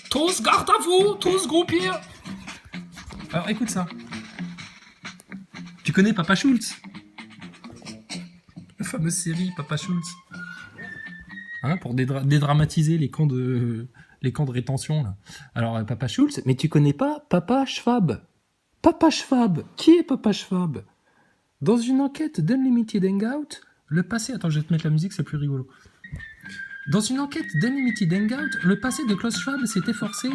Tous garde à vous, tous groupir. Alors écoute ça. Tu connais Papa Schultz? La fameuse série Papa Schultz. Hein, pour dédramatiser les camps de rétention là. Alors Papa Schultz, mais tu connais pas Papa Schwab? Papa Schwab, qui est Papa Schwab? Dans une enquête d'Unlimited Hangout, le passé... Attends, je vais te mettre la musique, c'est plus rigolo. Dans une enquête d'Unlimited Hangout, le passé de Klaus Schwab s'est efforcé...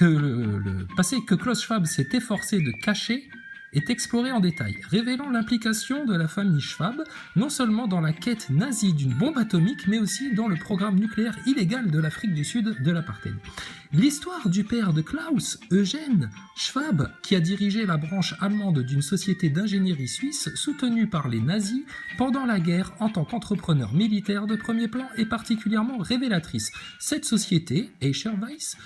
Le passé que Klaus Schwab s'est efforcé de cacher est exploré en détail, révélant l'implication de la famille Schwab, non seulement dans la quête nazie d'une bombe atomique, mais aussi dans le programme nucléaire illégal de l'Afrique du Sud de l'apartheid. L'histoire du père de Klaus, Eugène Schwab, qui a dirigé la branche allemande d'une société d'ingénierie suisse soutenue par les nazis pendant la guerre en tant qu'entrepreneur militaire de premier plan, est particulièrement révélatrice. Cette société, Escherwyss,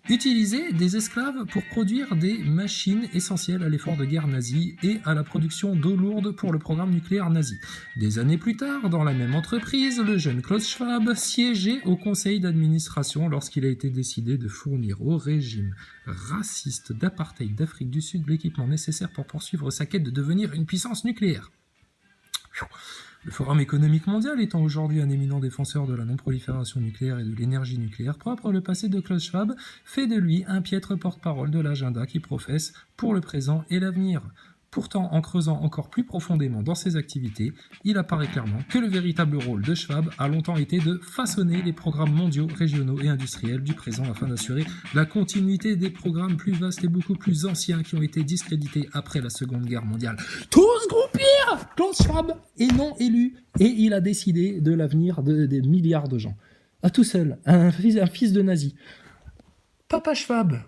utilisait des esclaves pour produire des machines essentielles à l'effort de guerre nazi et à la production d'eau lourde pour le programme nucléaire nazi. Des années plus tard, dans la même entreprise, le jeune Klaus Schwab siégeait au conseil d'administration lorsqu'il a été décidé de fournir au régime raciste d'apartheid d'Afrique du Sud l'équipement nécessaire pour poursuivre sa quête de devenir une puissance nucléaire. Le Forum économique mondial étant aujourd'hui un éminent défenseur de la non-prolifération nucléaire et de l'énergie nucléaire propre, le passé de Klaus Schwab fait de lui un piètre porte-parole de l'agenda qu'il professe pour le présent et l'avenir. Pourtant, en creusant encore plus profondément dans ses activités, il apparaît clairement que le véritable rôle de Schwab a longtemps été de façonner les programmes mondiaux, régionaux et industriels du présent afin d'assurer la continuité des programmes plus vastes et beaucoup plus anciens qui ont été discrédités après la Seconde Guerre mondiale. Tous groupir! Klaus Schwab est non élu et il a décidé de l'avenir des milliards de gens. À tout seul, un fils de nazi. Papa Schwab,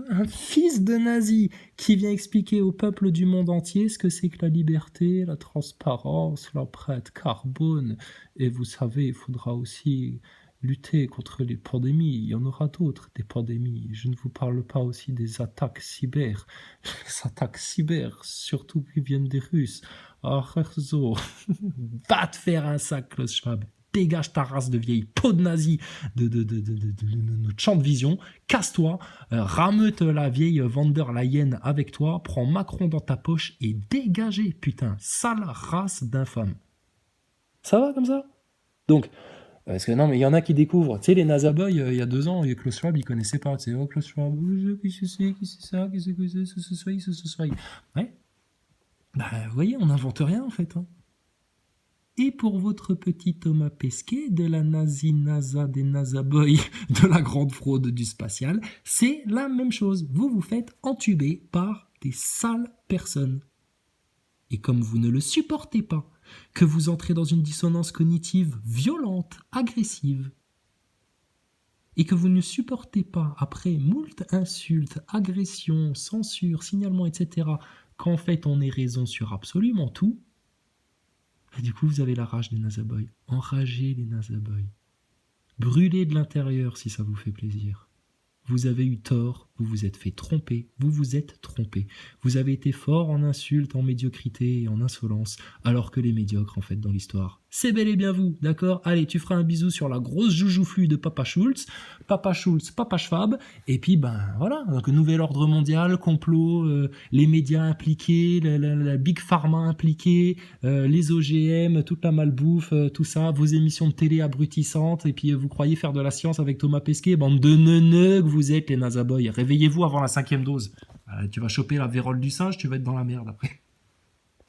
un fils de nazi qui vient expliquer au peuple du monde entier ce que c'est que la liberté, la transparence, l'empreinte carbone. Et vous savez, il faudra aussi lutter contre les pandémies. Il y en aura d'autres, des pandémies. Je ne vous parle pas aussi des attaques cyber. Les attaques cyber, surtout qui viennent des Russes. Ah, réseau. Va te faire un sac, Klaus Schwab. Dégage ta race de vieille peau de nazi de notre champ de vision, casse-toi, rameute la vieille von der Leyen avec toi, prends Macron dans ta poche et dégagez, putain, sale race d'infâme. Ça va comme ça? Donc, parce que non, mais il y en a qui découvrent, tu sais, les NASA Boys, il y a 2 ans, et Klaus Schwab, ils connaissaient pas, tu sais, oh, Klaus Schwab, qui c'est ça, qui c'est, ce soit. Ouais. Bah, vous voyez, on n'invente rien, en fait, hein. Et pour votre petit Thomas Pesquet de la NASA des NASA Boys de la grande fraude du spatial, c'est la même chose. Vous vous faites entuber par des sales personnes. Et comme vous ne le supportez pas, que vous entrez dans une dissonance cognitive violente, agressive, et que vous ne supportez pas, après moult insultes, agressions, censure, signalement, etc., qu'en fait on ait raison sur absolument tout, et du coup, vous avez la rage des NASA Boys. Enragez les NASA Boys. Brûlez de l'intérieur si ça vous fait plaisir. Vous avez eu tort, vous vous êtes fait tromper, vous vous êtes trompé. Vous avez été fort en insultes, en médiocrité et en insolence, alors que les médiocres, en fait, dans l'histoire, c'est bel et bien vous, d'accord? Allez, tu feras un bisou sur la grosse joujouflue de Papa Schultz, Papa Schwab, et puis, ben, voilà, donc nouvel ordre mondial, complot, les médias impliqués, la Big Pharma impliquée, les OGM, toute la malbouffe, tout ça, vos émissions de télé abrutissantes, et puis vous croyez faire de la science avec Thomas Pesquet, bande de neuneux que vous êtes, les NASA Boys. Réveillez-vous avant la 5e dose. Tu vas choper la vérole du singe, tu vas être dans la merde après.